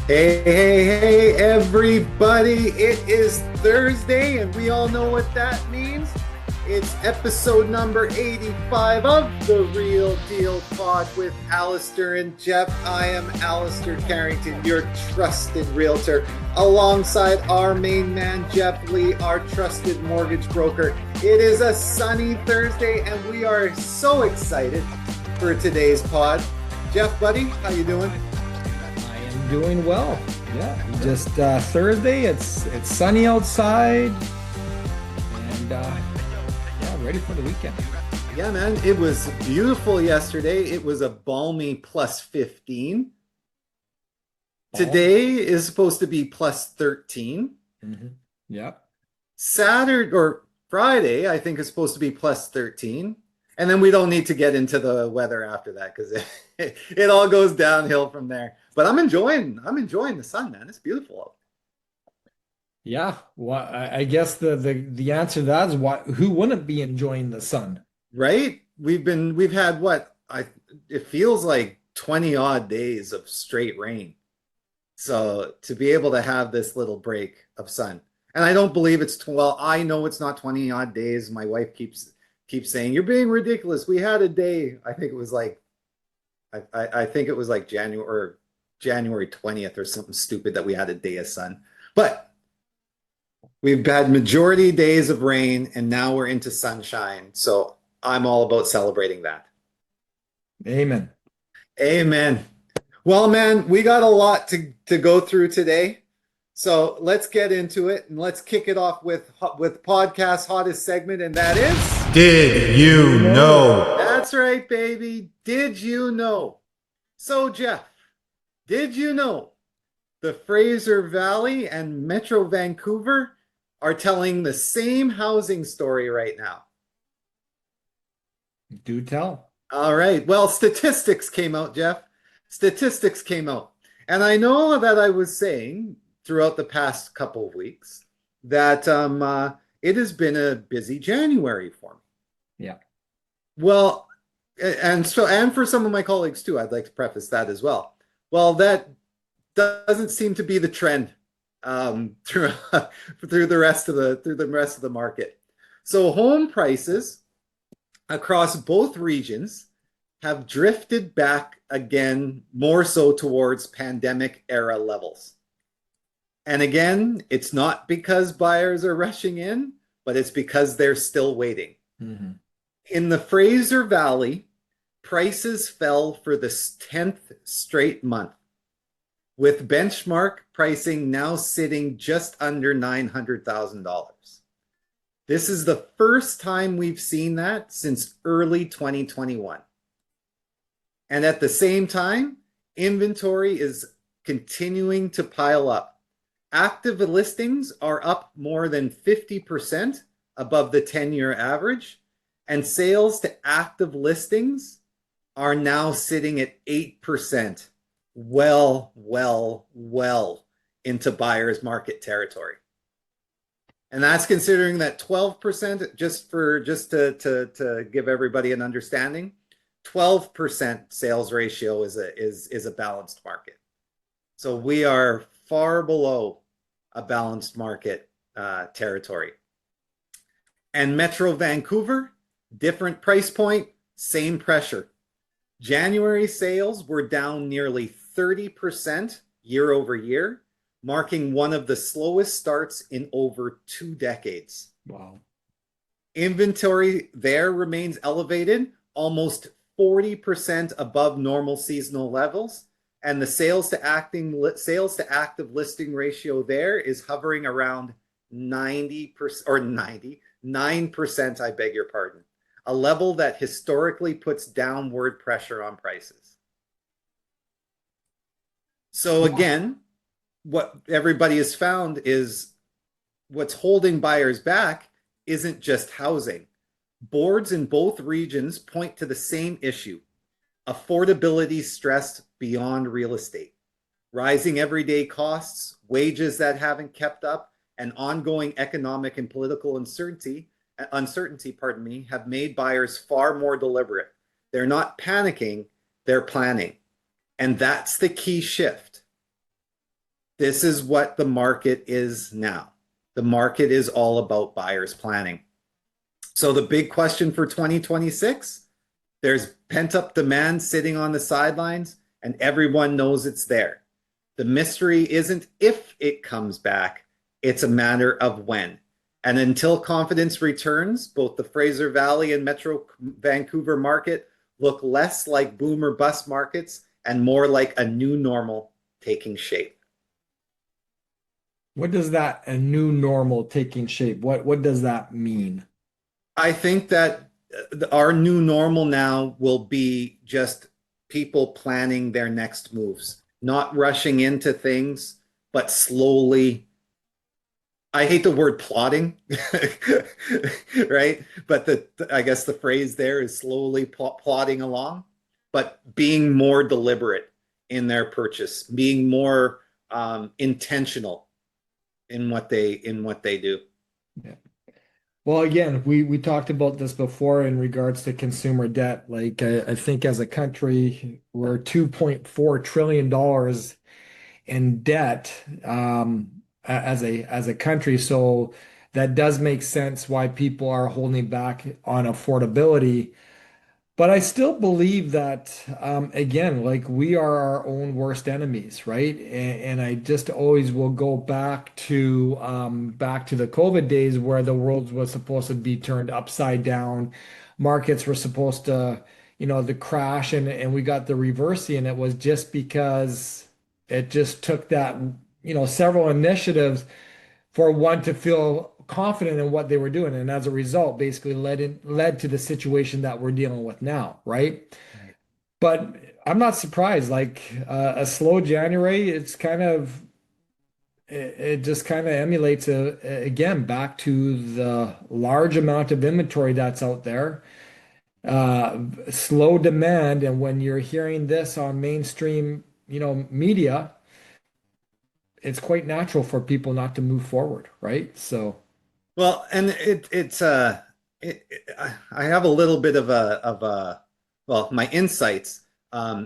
Hey, everybody. It is Thursday, and we all know what that means. It's episode number 85 of the Real Deal Pod with Allister and Geoff. I am Allister Carrington, your trusted realtor, alongside our main man, Geoff Lee, our trusted mortgage broker. It is a sunny Thursday, and we are so excited for today's pod. Geoff, buddy, how you doing? Doing well. Yeah, just Thursday. It's sunny outside, and ready for the weekend. Yeah, man, it was beautiful yesterday. It was a balmy plus 15. Today is supposed to be plus 13. Mm-hmm. Yeah. Saturday or Friday, I think, is supposed to be plus 13. And then we don't need to get into the weather after that because it all goes downhill from there. But I'm enjoying the sun, man. It's beautiful out. Yeah. Well, I guess the answer to that is who wouldn't be enjoying the sun? Right? We've had it feels like 20 odd days of straight rain. So to be able to have this little break of sun. And I don't believe I know it's not 20 odd days. My wife keeps saying, "You're being ridiculous. We had a day." I think it was like January 20th or something stupid that we had a day of sun. But we've had majority days of rain, and now we're into sunshine. So I'm all about celebrating that. Amen. Amen. Well, man, we got a lot to go through today. So let's get into it, and let's kick it off with podcast hottest segment, and that is... Did you know? That's right, baby. Did you know? So, Geoff, did you know the Fraser Valley and Metro Vancouver are telling the same housing story right now? Do tell. All right. Well, statistics came out, Geoff. Statistics came out. And I know that I was saying throughout the past couple of weeks that it has been a busy January for me. Yeah. Well, and for some of my colleagues too, I'd like to preface that as well. Well, that doesn't seem to be the trend through the rest of the market. So home prices across both regions have drifted back again, more so towards pandemic era levels. And again, it's not because buyers are rushing in, but it's because they're still waiting. Mm-hmm. In the Fraser Valley, prices fell for the 10th straight month, with benchmark pricing now sitting just under $900,000. This is the first time we've seen that since early 2021. And at the same time, inventory is continuing to pile up. Active listings are up more than 50% above the 10-year average, and sales to active listings are now sitting at 8%, well into buyer's market territory. And that's considering that 12%, just to give everybody an understanding, 12% sales ratio is a balanced market. So we are far below a balanced market territory. And Metro Vancouver, different price point, same pressure. January sales were down nearly 30% year over year, marking one of the slowest starts in over 2 decades. Wow. Inventory there remains elevated, almost 40% above normal seasonal levels, and the sales to active listing ratio there is hovering around 90% or 99%, I beg your pardon, a level that historically puts downward pressure on prices. So again, what everybody has found is what's holding buyers back isn't just housing. Boards in both regions point to the same issue: affordability stressed beyond real estate. Rising everyday costs, wages that haven't kept up, and ongoing economic and political uncertainty, have made buyers far more deliberate. They're not panicking, they're planning. And that's the key shift. This is what the market is now. The market is all about buyers planning. So the big question for 2026, there's pent-up demand sitting on the sidelines, and everyone knows it's there. The mystery isn't if it comes back, it's a matter of when. And until confidence returns, both the Fraser Valley and Metro Vancouver market look less like boom or bust markets and more like a new normal taking shape. What does that a new normal taking shape? What does that mean? I think that our new normal now will be just people planning their next moves, not rushing into things, but slowly. I hate the word plotting, right? But I guess the phrase there is slowly plodding along, but being more deliberate in their purchase, being more intentional in what they do. Yeah. Well, again, we talked about this before in regards to consumer debt. Like I think as a country, we're $2.4 trillion in debt as a country. So that does make sense why people are holding back on affordability. But I still believe that, again, like we are our own worst enemies, right? And I just always will go back to the COVID days where the world was supposed to be turned upside down. Markets were supposed to, the crash and we got the reversing. And it was just because it just took that, several initiatives for one to feel confident in what they were doing, and as a result, basically led to the situation that we're dealing with now, right? Right. But I'm not surprised. Like a slow January, it just kind of emulates again back to the large amount of inventory that's out there, slow demand, and when you're hearing this on mainstream, media, it's quite natural for people not to move forward, right? So. Well, and I have a little bit of a well, my insights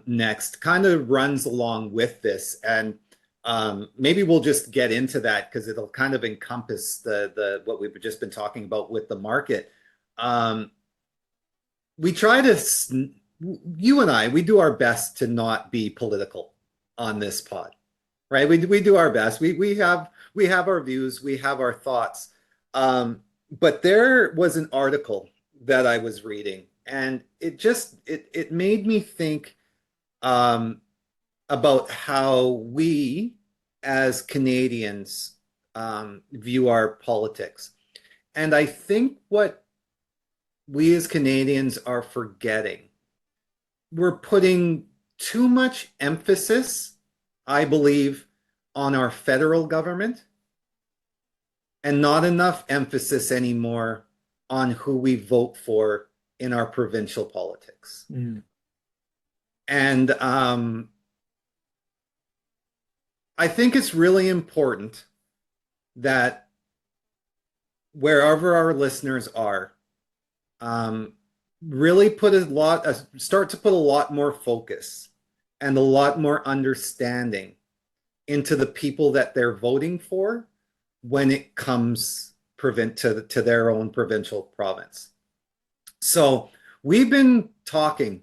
next kind of runs along with this, and maybe we'll just get into that because it'll kind of encompass the what we've just been talking about with the market. Um, we try to, you and I, we do our best to not be political on this pod, right? We do our best. We have our views, we have our thoughts. But there was an article that I was reading, and it made me think about how we as Canadians view our politics. And I think what we as Canadians are forgetting, we're putting too much emphasis, I believe, on our federal government and not enough emphasis anymore on who we vote for in our provincial politics. Mm. And I think it's really important that wherever our listeners are, really start to put a lot more focus and a lot more understanding into the people that they're voting for when it comes to their own provincial province. So we've been talking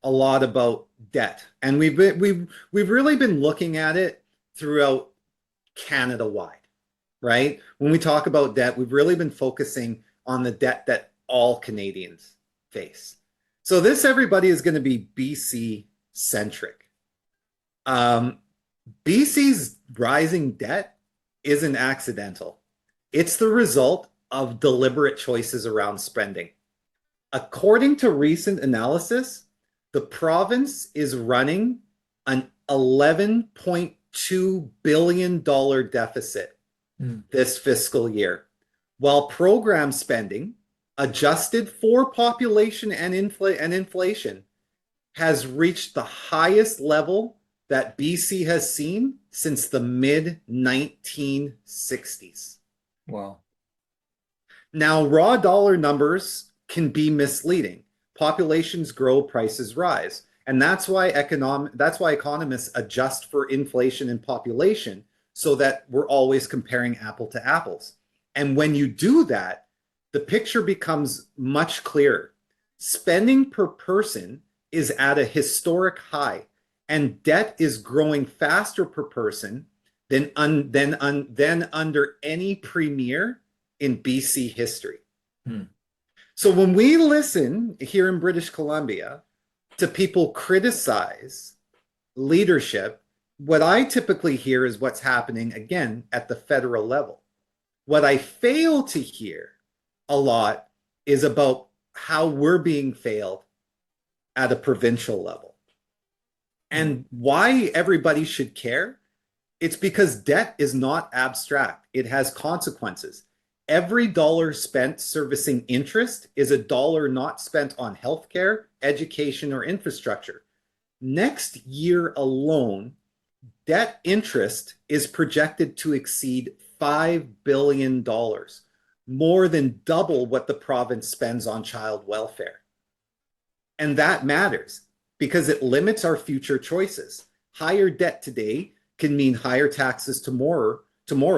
a lot about debt, and we've really been looking at it throughout Canada wide, right? When we talk about debt, we've really been focusing on the debt that all Canadians face. So this, everybody, is going to be BC centric. BC's rising debt isn't accidental. It's the result of deliberate choices around spending. According to recent analysis, the province is running an $11.2 billion deficit this fiscal year, while program spending, adjusted for population and inflation, has reached the highest level that BC has seen since the mid 1960s. Wow. Now, raw dollar numbers can be misleading. Populations grow, prices rise. And that's why economists adjust for inflation and population so that we're always comparing apple to apples. And when you do that, the picture becomes much clearer. Spending per person is at a historic high, and debt is growing faster per person than under any premier in BC history. So when we listen here in British Columbia to people criticize leadership, what I typically hear is what's happening again at the federal level. What I fail to hear a lot is about how we're being failed at a provincial level. And why everybody should care? It's because debt is not abstract. It has consequences. Every dollar spent servicing interest is a dollar not spent on healthcare, education, or infrastructure. Next year alone, debt interest is projected to exceed $5 billion, more than double what the province spends on child welfare. And that matters because it limits our future choices. Higher debt today can mean higher taxes tomorrow,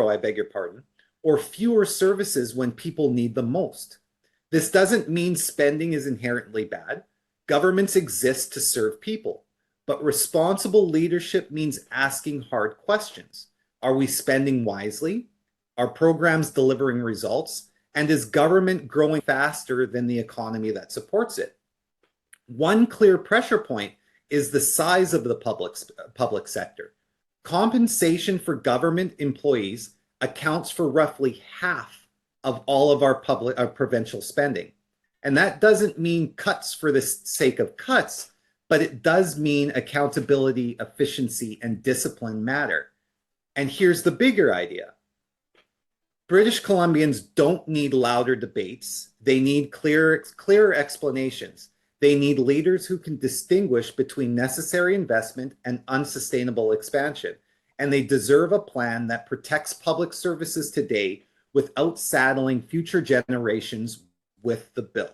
I beg your pardon, or fewer services when people need them most. This doesn't mean spending is inherently bad. Governments exist to serve people, but responsible leadership means asking hard questions. Are we spending wisely? Are programs delivering results? And is government growing faster than the economy that supports it? One clear pressure point is the size of the public sector. Compensation for government employees accounts for roughly half of all of our provincial spending. And that doesn't mean cuts for the sake of cuts, but it does mean accountability, efficiency, and discipline matter. And here's the bigger idea. British Columbians don't need louder debates. They need clearer explanations. They need leaders who can distinguish between necessary investment and unsustainable expansion. And they deserve a plan that protects public services today without saddling future generations with the bill.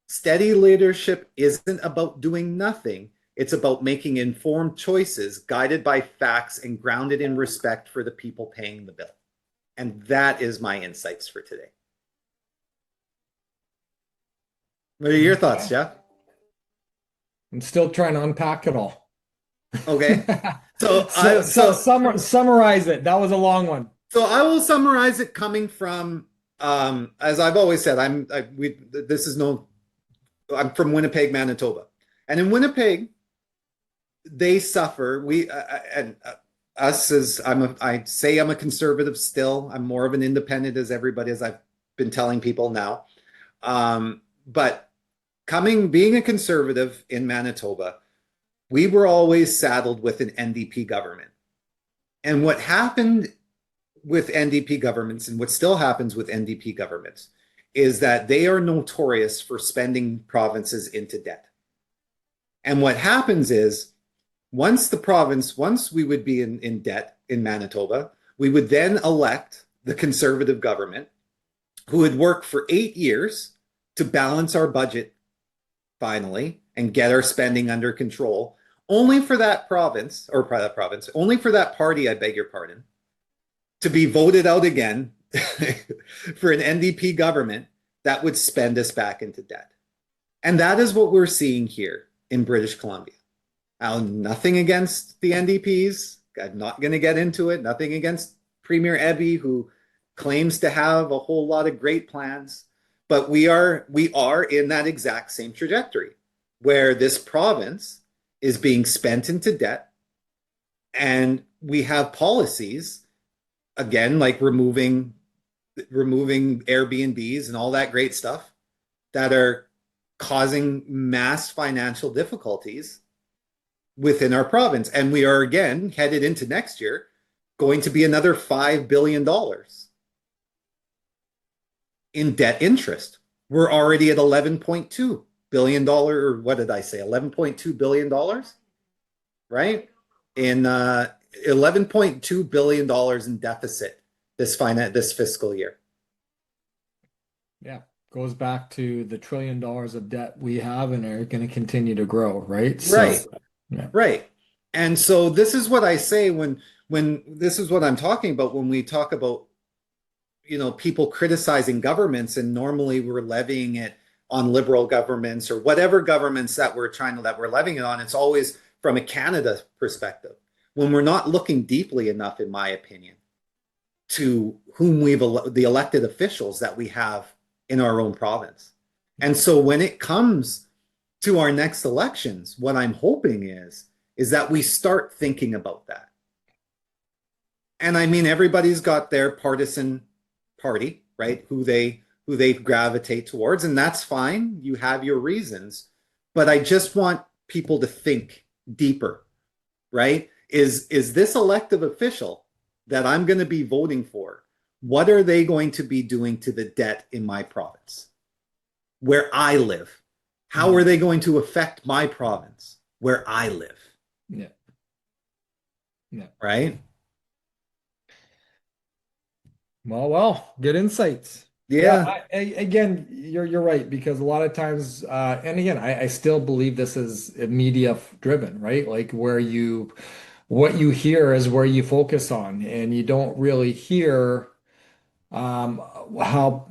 Steady leadership isn't about doing nothing. It's about making informed choices guided by facts and grounded in respect for the people paying the bill. And that is my insights for today. What are your thoughts, Geoff? I'm still trying to unpack it all. Okay. So summarize it. That was a long one. So I will summarize it coming from, as I've always said, I'm from Winnipeg, Manitoba, and in Winnipeg, they suffer. I say I'm a conservative still. I'm more of an independent as everybody, as I've been telling people now. But being a conservative in Manitoba, we were always saddled with an NDP government. And what happened with NDP governments, and what still happens with NDP governments, is that they are notorious for spending provinces into debt. And what happens is, once we would be in debt in Manitoba, we would then elect the conservative government who would work for 8 years to balance our budget finally and get our spending under control, only for that only for that party, I beg your pardon, to be voted out again for an NDP government that would spend us back into debt. And that is what we're seeing here in British Columbia. Now, nothing against the NDPs. I'm not going to get into it. Nothing against Premier Eby, who claims to have a whole lot of great plans. But we are in that exact same trajectory where this province is being spent into debt. And we have policies, again, like removing Airbnbs and all that great stuff that are causing mass financial difficulties within our province. And we are, again, headed into next year, going to be another $5 billion in debt interest. We're already at $11.2 billion, or what did I say? $11.2 billion, right? In $11.2 billion in deficit this fiscal year. Yeah. Goes back to the $1 trillion of debt we have and are going to continue to grow, right? Right. Yeah. Right. And so this is what I say when when this is what I'm talking about when we talk about, people criticizing governments, and normally we're levying it on liberal governments or whatever governments that we're levying it on. It's always from a Canada perspective. When we're not looking deeply enough, in my opinion, to whom the elected officials that we have in our own province. And so when it comes to our next elections, what I'm hoping is that we start thinking about that. And I mean, everybody's got their partisan party, right? Who they gravitate towards, and that's fine. You have your reasons, but I just want people to think deeper, right? Is this elected official that I'm going to be voting for, what are they going to be doing to the debt in my province, where I live? How are they going to affect my province, where I live? Yeah. Yeah. Right? Well, good insights. Yeah. Yeah, again, you're right because a lot of times, and again, I still believe this is media driven, right? Like what you hear is where you focus on, and you don't really hear how,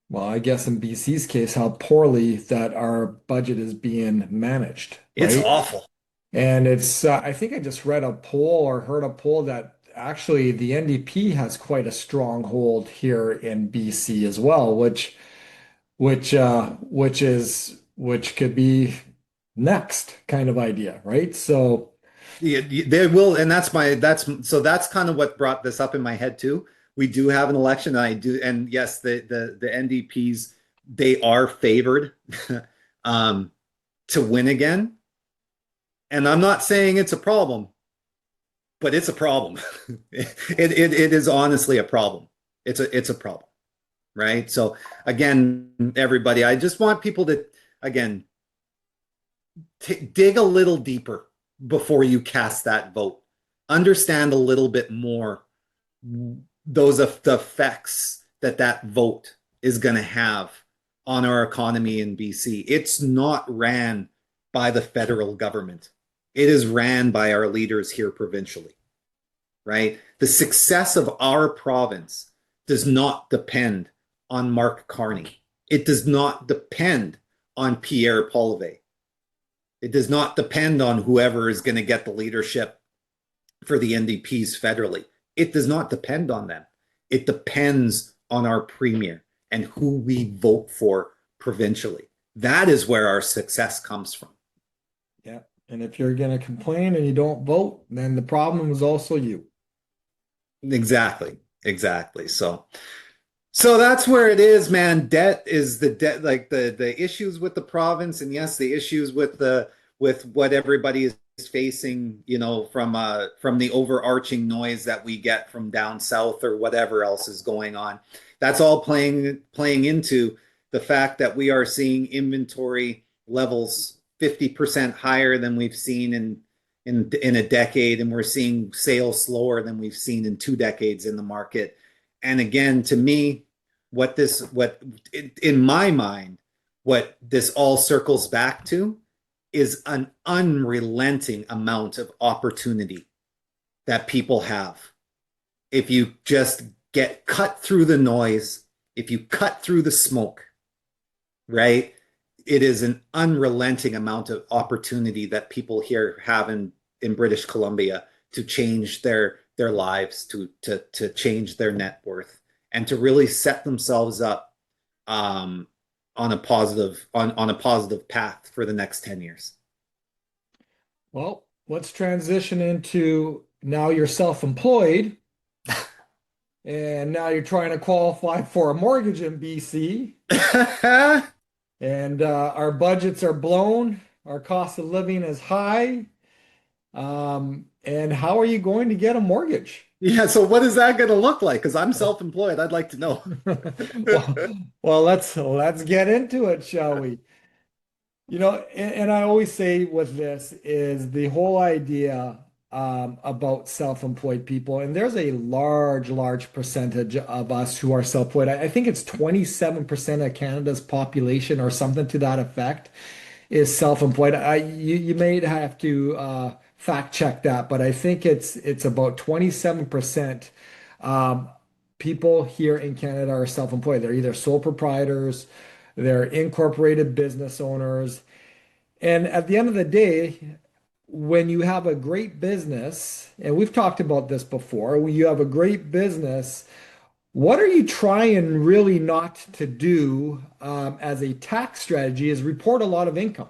well, I guess in BC's case, how poorly that our budget is being managed, It's right? awful. And I think I just read a poll or heard a poll that actually the NDP has quite a strong hold here in BC as well, which could be next kind of idea, right? So Yeah, they will, and that's kind of what brought this up in my head too. We do have an election, and I do, and yes, the NDPs, they are favored um, to win again. And I'm not saying it's a problem, but it's a problem. It is honestly a problem. It's a problem, right? So again, everybody, I just want people to again dig a little deeper before you cast that vote. Understand a little bit more the effects that vote is going to have on our economy in BC. It's not ran by the federal government. It is ran by our leaders here provincially, right? The success of our province does not depend on Mark Carney. It does not depend on Pierre Poilievre. It does not depend on whoever is going to get the leadership for the NDPs federally. It does not depend on them. It depends on our premier and who we vote for provincially. That is where our success comes from. yeah, and if you're going to complain and you don't vote, then the problem is also you. Exactly. So that's where it is, man. Debt is the debt, like the issues with the province, and yes, the issues with what everybody is facing, from the overarching noise that we get from down south or whatever else is going on. That's all playing into the fact that we are seeing inventory levels 50% higher than we've seen in a decade, and we're seeing sales slower than we've seen in 2 decades in the market. And again, to me, in my mind, what this all circles back to is an unrelenting amount of opportunity that people have. If you just get cut through the noise, if you cut through the smoke, right? It is an unrelenting amount of opportunity that people here have in British Columbia to change their lives, to change their net worth, and to really set themselves up on a positive path for the next 10 years. Well, let's transition into now you're self-employed and now you're trying to qualify for a mortgage in BC. And our budgets are blown, our cost of living is high. And how are you going to get a mortgage? Yeah, so what is that going to look like? Because I'm self-employed. I'd like to know. well, let's get into it, shall we? And I always say with this is the whole idea about self-employed people, and there's a large percentage of us who are self-employed. I think it's 27% of Canada's population or something to that effect is self-employed. You may have to fact check that, but I think it's about 27% um, people here in Canada are self-employed. They're either sole proprietors, they're incorporated business owners. And at the end of the day, when you have a great business, and we've talked about this before, when you have a great business, what are you trying really not to do as a tax strategy is report a lot of income,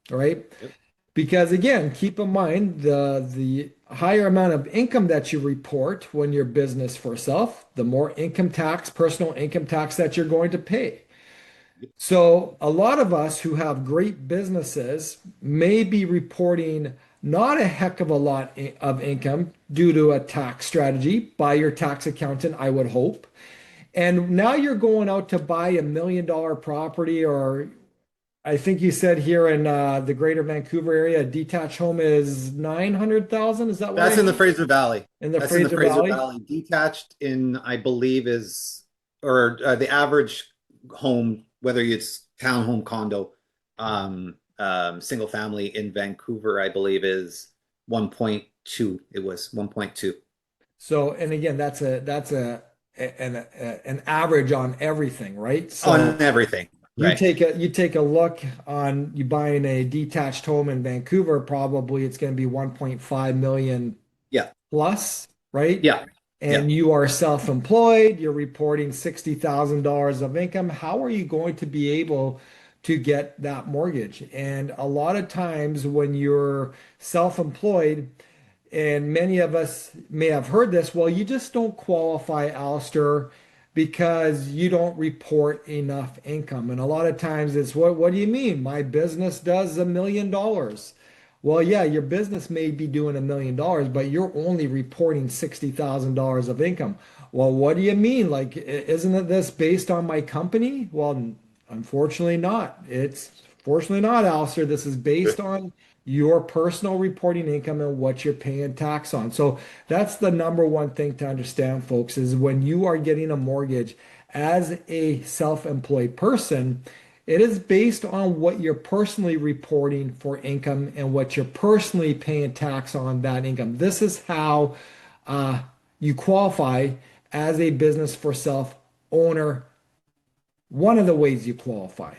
right? Yep. Because again, keep in mind the higher amount of income that you report when you're business for self, the more income tax, personal income tax that you're going to pay. So a lot of us who have great businesses may be reporting not a heck of a lot of income due to a tax strategy by your tax accountant, I would hope. And now you're going out to buy $1 million property, or I think you said here in the greater Vancouver area, a detached home is 900,000. Is that what That's I in the heard? Fraser Valley. In the That's in the Fraser Fraser Valley? Valley. Detached in, I believe, is or the average home, whether it's townhome, condo, single family in Vancouver, I believe, is 1.2. It was 1.2 So, and again, an average on everything, right? So on everything. Right. you take a look on you buying a detached home in Vancouver, probably it's going to be 1.5 million Yeah. plus, right? Yeah. Yeah. And you are self-employed, you're reporting $60,000 of income. How are you going to be able to get that mortgage? And a lot of times when you're self-employed, and many of us may have heard this, well, you just don't qualify, Allister, because you don't report enough income. And a lot of times it's what do you mean? My business does $1 million. Well, yeah, your business may be doing $1 million, but you're only reporting $60,000 of income. Well, what do you mean? Like, isn't this based on my company? Well, unfortunately not. It's fortunately not, Alistair. This is based on your personal reporting income and what you're paying tax on. So that's the number one thing to understand, folks, is when you are getting a mortgage as a self-employed person, it is based on what you're personally reporting for income and what you're personally paying tax on that income. This is how you qualify as a business for self owner. One of the ways you qualify.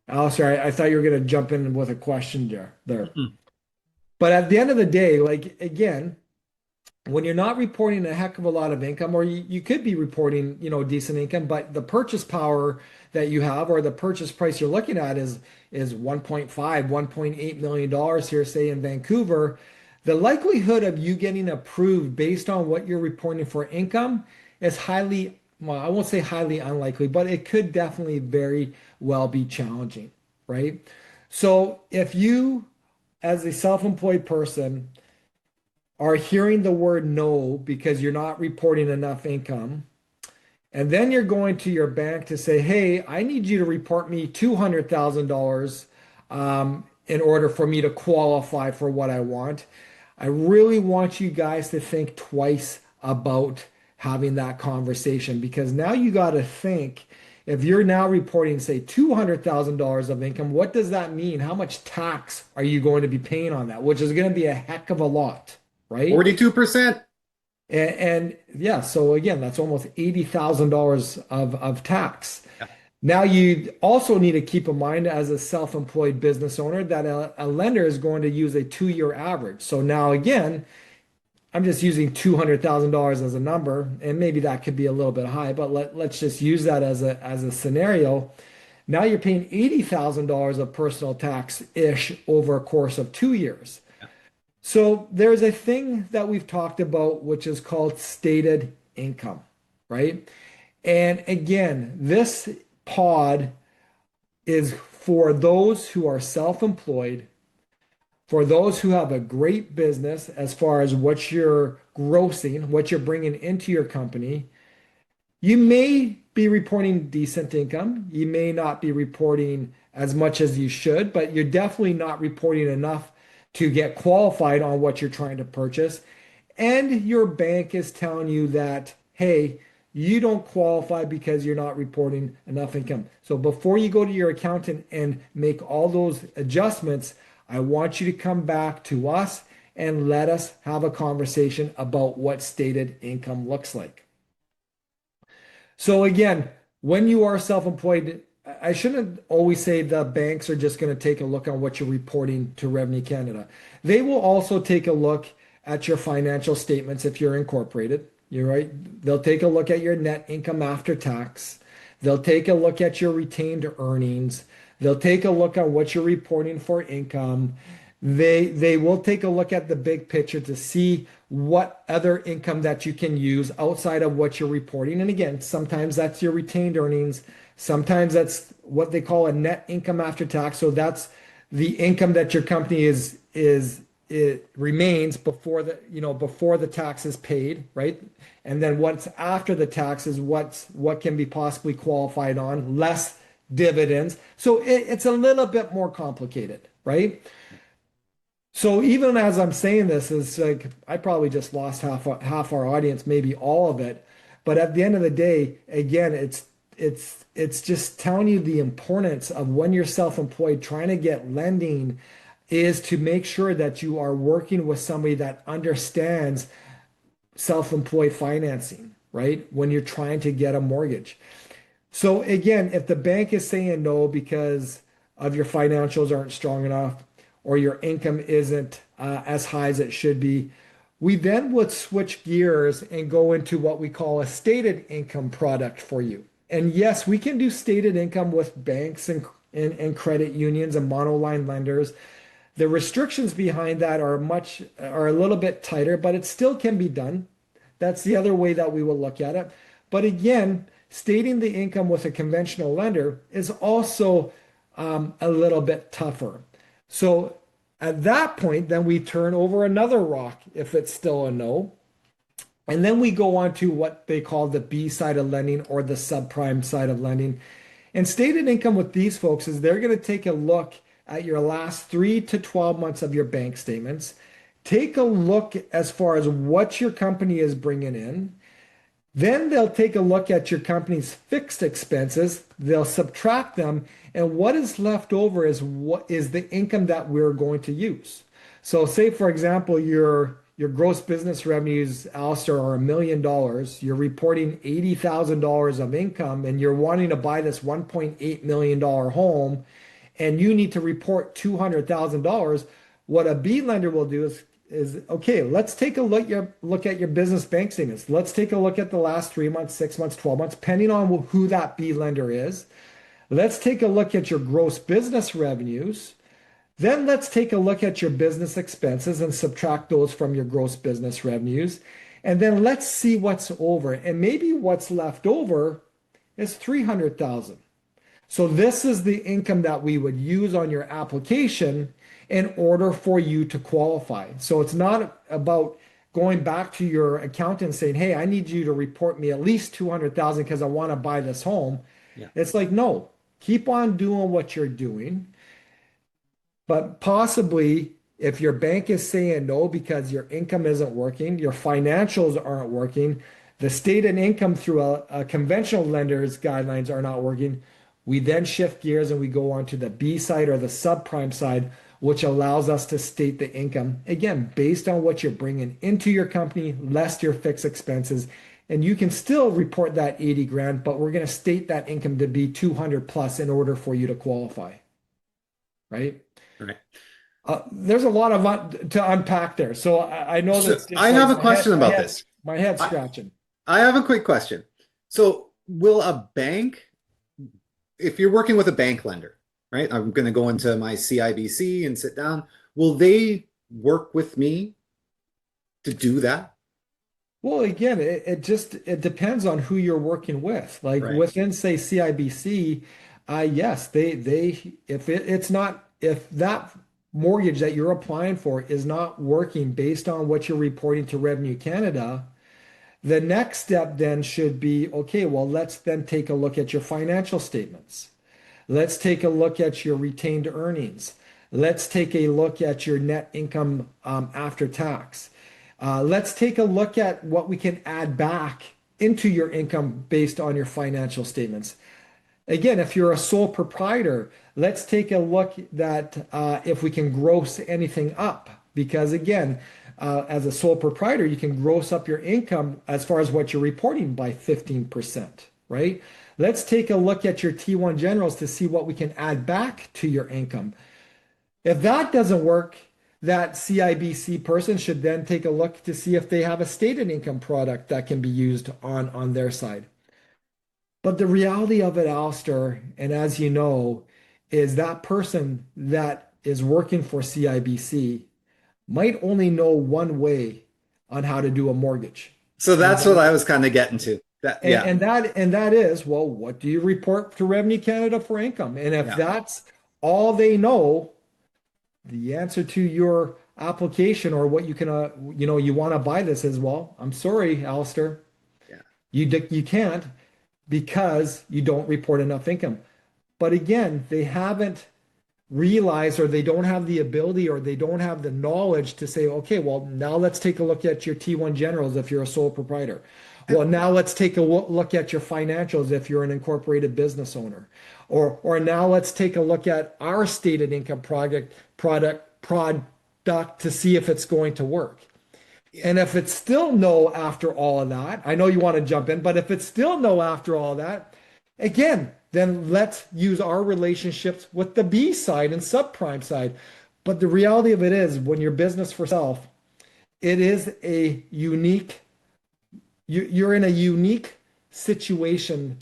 Alistair, I thought you were going to jump in with a question there. Mhm. But at the end of the day, like again, when you're not reporting a heck of a lot of income, or you could be reporting, decent income, but the purchase power that you have or the purchase price you're looking at is 1.5, $1.8 million here, say in Vancouver, the likelihood of you getting approved based on what you're reporting for income is highly, well, I won't say highly unlikely, but it could definitely very well be challenging, right? So if you, as a self-employed person, are hearing the word no because you're not reporting enough income, and then you're going to your bank to say, hey, I need you to report me $200,000 in order for me to qualify for what I want. I really want you guys to think twice about having that conversation, because now you got to think, if you're now reporting, say, $200,000 of income, what does that mean? How much tax are you going to be paying on that? Which is going to be a heck of a lot, right? 42%. And yeah, so again, that's almost $80,000 of tax. Yeah. Now, you also need to keep in mind as a self-employed business owner that a lender is going to use a 2-year average. So now again, I'm just using $200,000 as a number, and maybe that could be a little bit high, but let's just use that as a scenario. Now you're paying $80,000 of personal tax-ish over a course of 2 years. So there's a thing that we've talked about, which is called stated income, right? And again, this pod is for those who are self-employed, for those who have a great business as far as what you're grossing, what you're bringing into your company. You may be reporting decent income. You may not be reporting as much as you should, but you're definitely not reporting enough to get qualified on what you're trying to purchase. And your bank is telling you that, hey, you don't qualify because you're not reporting enough income. So before you go to your accountant and make all those adjustments, I want you to come back to us and let us have a conversation about what stated income looks like. So again, when you are self-employed, I shouldn't always say the banks are just going to take a look on what you're reporting to Revenue Canada. They will also take a look at your financial statements if you're incorporated. You're right. They'll take a look at your net income after tax. They'll take a look at your retained earnings. They'll take a look at what you're reporting for income. They will take a look at the big picture to see what other income that you can use outside of what you're reporting. And again, sometimes that's your retained earnings. Sometimes that's what they call a net income after tax. So that's the income that your company it remains before the tax is paid, right? And then what's after the tax is what can be possibly qualified on, less dividends. So it's a little bit more complicated, right? So even as I'm saying this, is like I probably just lost half our audience, maybe all of it. But at the end of the day, again, it's just telling you the importance of when you're self-employed, trying to get lending is to make sure that you are working with somebody that understands self-employed financing, right? When you're trying to get a mortgage. So again, if the bank is saying no because of your financials aren't strong enough or your income isn't as high as it should be, we then would switch gears and go into what we call a stated income product for you. And yes, we can do stated income with banks and credit unions and monoline lenders. The restrictions behind that are a little bit tighter, but it still can be done. That's the other way that we will look at it. But again, stating the income with a conventional lender is also a little bit tougher. So at that point, then we turn over another rock if it's still a no. And then we go on to what they call the B side of lending or the subprime side of lending. And stated income with these folks is they're going to take a look at your last 3 to 12 months of your bank statements. Take a look as far as what your company is bringing in. Then they'll take a look at your company's fixed expenses. They'll subtract them. And what is left over is what is the income that we're going to use. So say, for example, your gross business revenues, Allister, are $1 million. You're reporting $80,000 of income and you're wanting to buy this $1.8 million home and you need to report $200,000. What a B lender will do is okay, let's take a look at your business bank statements. Let's take a look at the last 3 months, 6 months, 12 months, depending on who that B lender is. Let's take a look at your gross business revenues. Then let's take a look at your business expenses and subtract those from your gross business revenues. And then let's see what's over. And maybe what's left over is $300,000. So this is the income that we would use on your application in order for you to qualify. So it's not about going back to your accountant saying, hey, I need you to report me at least $200,000 because I want to buy this home. Yeah. It's like, no, keep on doing what you're doing. But possibly if your bank is saying no because your income isn't working, your financials aren't working, the stated income through a conventional lender's guidelines are not working, we then shift gears and we go on to the B side or the subprime side, which allows us to state the income, again, based on what you're bringing into your company, less your fixed expenses. And you can still report that 80 grand, but we're going to state that income to be 200 plus in order for you to qualify. Right? Right. There's a lot of to unpack there. So I know that I have a question about this. My head's scratching. I have a quick question. So will a bank, if you're working with a bank lender, right? I'm going to go into my CIBC and sit down. Will they work with me to do that? Well, again, it depends on who you're working with. Like within, say, CIBC, yes, if that mortgage that you're applying for is not working based on what you're reporting to Revenue Canada, the next step then should be, okay, well, let's then take a look at your financial statements. Let's take a look at your retained earnings. Let's take a look at your net income after tax. Let's take a look at what we can add back into your income based on your financial statements. Again, if you're a sole proprietor, let's take a look at if we can gross anything up because again, as a sole proprietor, you can gross up your income as far as what you're reporting by 15%, right? Let's take a look at your T1 generals to see what we can add back to your income. If that doesn't work, that CIBC person should then take a look to see if they have a stated income product that can be used on their side. But the reality of it, Alistair, and as you know, is that person that is working for CIBC might only know one way on how to do a mortgage. So And that's what I was kind of getting to. That, yeah, and that is, well, what do you report to Revenue Canada for income? And if yeah, that's all they know, the answer to your application or what you can, you want to buy this is, well, I'm sorry, Alistair, yeah. you can't because you don't report enough income. But again, they haven't realized or they don't have the ability or they don't have the knowledge to say, okay, well, now let's take a look at your T1 generals if you're a sole proprietor. Well, now let's take a look at your financials if you're an incorporated business owner. Or now let's take a look at our stated income product to see if it's going to work. And if it's still no after all of that, I know you want to jump in, but if it's still no after all that, again, then let's use our relationships with the B side and subprime side. But the reality of it is, when you're business for self, it is a unique, you're in a unique situation,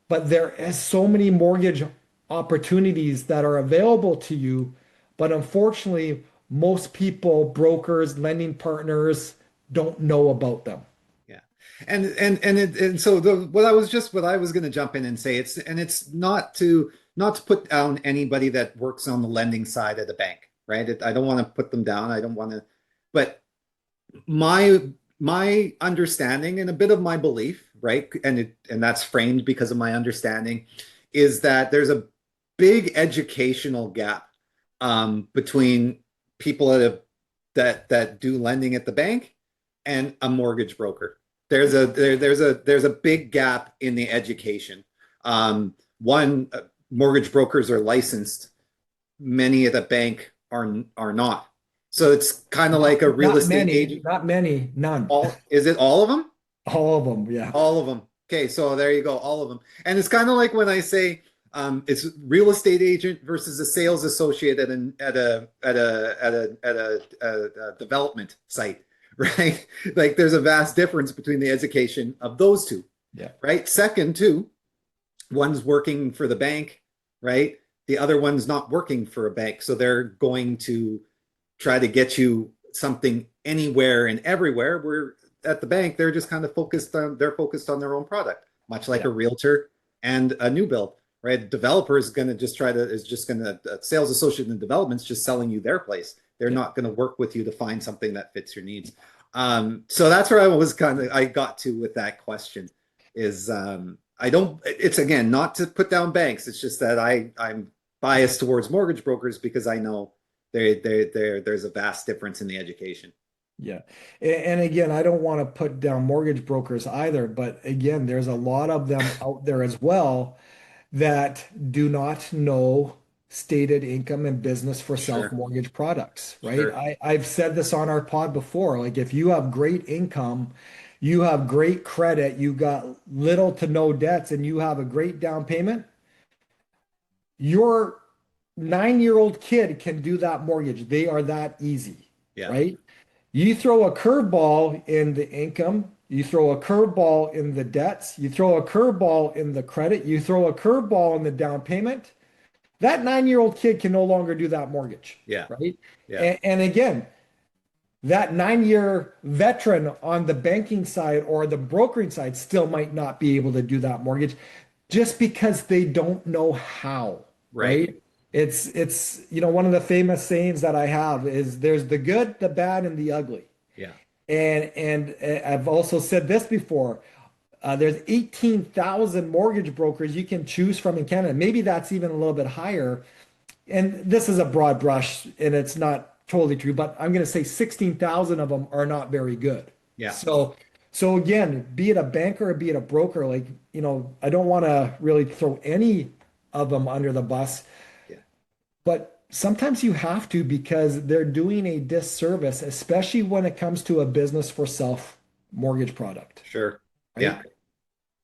but there is so many mortgage opportunities that are available to you. But unfortunately, most people, brokers, lending partners don't know about them. Yeah. And so what I was going to jump in and say, it's not to put down anybody that works on the lending side of the bank, right? I don't want to put them down. I don't want to, but my understanding and a bit of my belief, right? And that's framed because of my understanding, is that there's a big educational gap between people that do lending at the bank and a mortgage broker. There's a big gap in the education. One, mortgage brokers are licensed. Many at the bank are not. So it's kind of like a real estate agent. Not many, none. Is it all of them? All of them, yeah. All of them. Okay, so there you go, all of them. And it's kind of like when I say it's real estate agent versus a sales associate at a development site, right? Like there's a vast difference between the education of those two, Yeah. right? Second, too, one's working for the bank, right? The other one's not working for a bank, so they're going to try to get you something anywhere and everywhere. Where at the bank, they're just kind of focused on their own product, much like a realtor and a new build, right? Developer is going to just sales associate in development's just selling you their place. They're not going to work with you to find something that fits your needs. So that's where I got to with that question is, it's again, not to put down banks. It's just that I'm biased towards mortgage brokers because I know there's a vast difference in the education. Yeah. And again, I don't want to put down mortgage brokers either, but again, there's a lot of them out there as well that do not know stated income and business for self mortgage products, right? Sure. I've said this on our pod before. Like if you have great income, you have great credit, you got little to no debts, and you have a great down payment, your 9-year-old kid can do that mortgage. They are that easy, right? You throw a curveball in the income, you throw a curveball in the debts, you throw a curveball in the credit, you throw a curveball in the down payment. That 9-year-old kid can no longer do that mortgage, right? Yeah. And again, that 9-year veteran on the banking side or the brokering side still might not be able to do that mortgage just because they don't know how, right? It's one of the famous sayings that I have is there's the good, the bad, and the ugly. Yeah. And I've also said this before. There's 18,000 mortgage brokers you can choose from in Canada. Maybe that's even a little bit higher. And this is a broad brush, and it's not totally true, but I'm going to say 16,000 of them are not very good. Yeah. So again, be it a banker or be it a broker, I don't want to really throw any of them under the bus. But sometimes you have to because they're doing a disservice, especially when it comes to a business for self mortgage product, Sure. right? Yeah.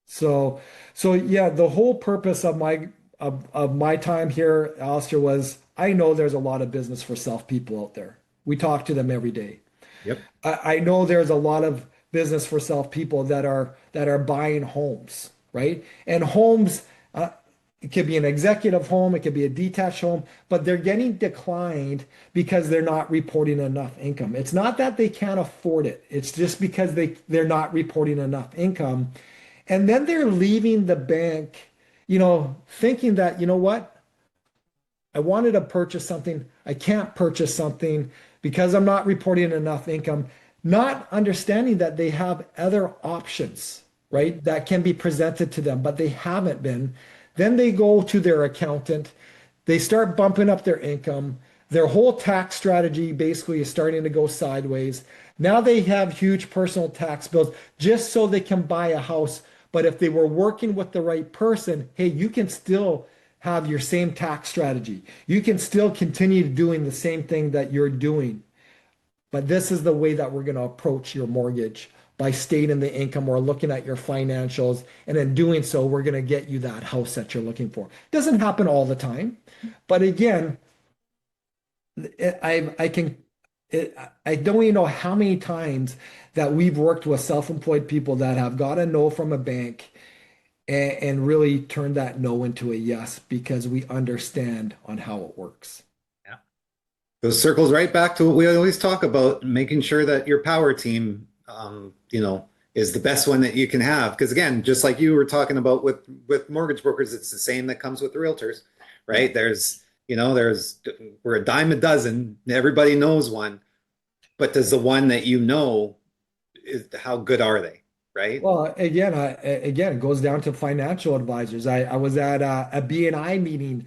So, so yeah, the whole purpose of my time here, Alistair, was I know there's a lot of business for self people out there. We talk to them every day. Yep. I know there's a lot of business for self people that are buying homes, right? And homes, it could be an executive home, it could be a detached home, but they're getting declined because they're not reporting enough income. It's not that they can't afford it. It's just because they're not reporting enough income. And then they're leaving the bank, thinking that, you know what? I wanted to purchase something. I can't purchase something because I'm not reporting enough income, not understanding that they have other options, right? That can be presented to them, but they haven't been. Then they go to their accountant. They start bumping up their income. Their whole tax strategy basically is starting to go sideways. Now they have huge personal tax bills just so they can buy a house. But if they were working with the right person, hey, you can still have your same tax strategy. You can still continue doing the same thing that you're doing. But this is the way that we're going to approach your mortgage by stating the income or looking at your financials. And in doing so, we're going to get you that house that you're looking for. It doesn't happen all the time. But again, I can, I don't even know how many times that we've worked with self-employed people that have got a no from a bank and really turned that no into a yes because we understand on how it works. Yeah. Those circles right back to what we always talk about, making sure that your power team, is the best one that you can have. Because again, just like you were talking about with mortgage brokers, it's the same that comes with realtors, right? We're a dime a dozen. Everybody knows one, but does the one that how good are they, right? Well, again, it goes down to financial advisors. I was at a BNI meeting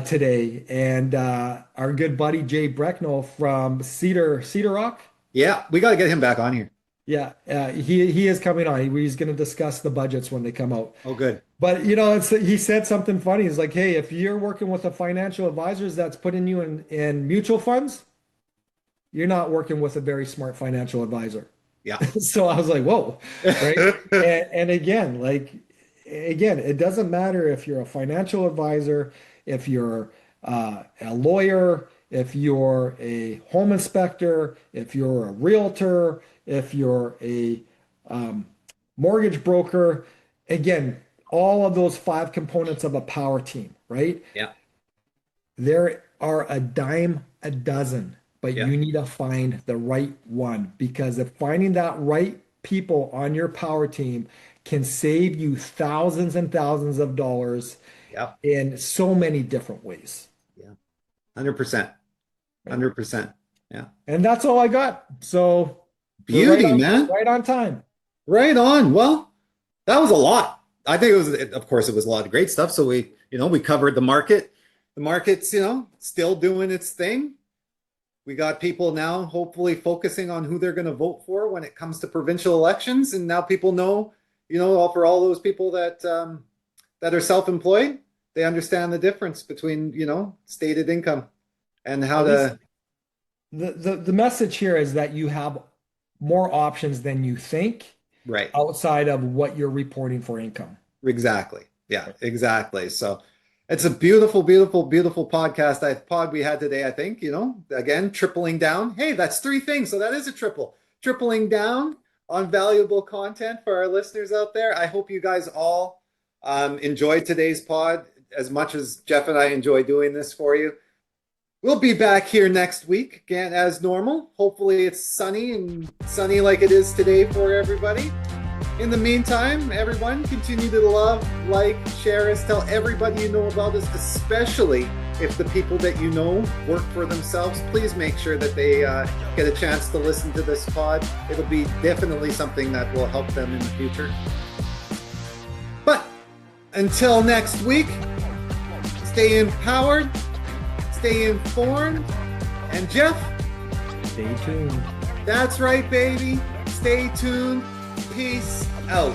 today, and our good buddy Jay Brecknell from Cedar Rock. Yeah, we got to get him back on here. Yeah, he is coming on. He's going to discuss the budgets when they come out. Oh, good. But he said something funny. He's like, "Hey, if you're working with a financial advisor that's putting you in mutual funds, you're not working with a very smart financial advisor." Yeah. So I was like, "Whoa!" Right? And again, it doesn't matter if you're a financial advisor, if you're a lawyer, if you're a home inspector, if you're a realtor, if you're a mortgage broker. Again, all of those five components of a power team, right? Yeah. There are a dime a dozen, but Yeah. you need to find the right one because if finding that right people on your power team can save you thousands and thousands of dollars Yeah. in so many different ways. Yeah. 100%. 100%. Yeah. And that's all I got. So Beauty, man. Right on time. Right on. Well, that was a lot. I think of course, it was a lot of great stuff. So we covered the market. The market's, still doing its thing. We got people now hopefully focusing on who they're going to vote for when it comes to provincial elections. And now people know, for all those people that are self-employed, they understand the difference between, stated income and how to. The message here is that you have more options than you think. Right. Outside of what you're reporting for income. Exactly. Yeah, exactly. So it's a beautiful, beautiful, beautiful pod we had today, I think, again, tripling down. Hey, that's three things. So that is a triple. Tripling down on valuable content for our listeners out there. I hope you guys all enjoyed today's pod as much as Geoff and I enjoy doing this for you. We'll be back here next week again as normal. Hopefully it's sunny like it is today for everybody. In the meantime, everyone, continue to love, like, share us, tell everybody you know about us, especially if the people that you know work for themselves. Please make sure that they get a chance to listen to this pod. It'll be definitely something that will help them in the future. But until next week, stay empowered. Stay informed. And Geoff? Stay tuned. That's right, baby. Stay tuned. Peace out.